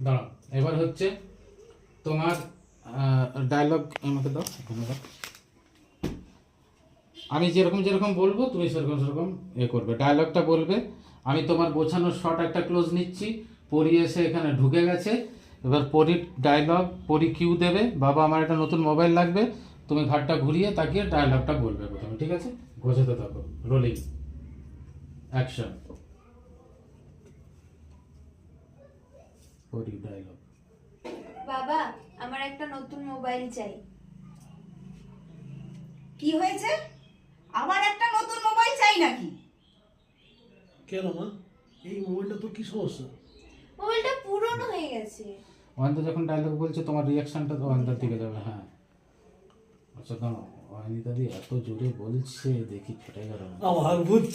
দাঁড়াও, এবার হচ্ছে তোমার ডায়লগ আমাকে দাও, এখানে দাও। আমি যেরকম যেরকম বলবো তুমি সেরকম সেরকম করবে, ডায়লগটা বলবে। আমি তোমার গোছানোর শট একটা ক্লোজ নিচ্ছি, পরি এসে এখানে ঢুকে গেছে। এবার পরির ডায়লগ, পরি কিউ দেবে, বাবা আমার একটা নতুন মোবাইল লাগবে। তুমি ঘাটটা ঘুরিয়ে তাকিয়ে ডায়লগটা বলবে প্রথমে, ঠিক আছে? গোছাতে থাকো। Rolling, action. পরি ডায়লগ। বাবা আমার একটা নতুন মোবাইল চাই। কি হয়েছে? আবার একটা নতুন মোবাইল চাই নাকি? কেন মা, এই মোবাইলটা তো কি সমস্যা? মোবাইলটা পুরনো হয়ে গেছে। অয়ন্ত যখন ডায়লগ বলছে তোমার রিয়াকশনটা তো অয়ন্তার দিকে যাবে। হ্যাঁ, আচ্ছা দাঁড়াও, অয়নিতা দি এত জোরে বলছে, দেখি ফেটে গেল। আমার বুঝ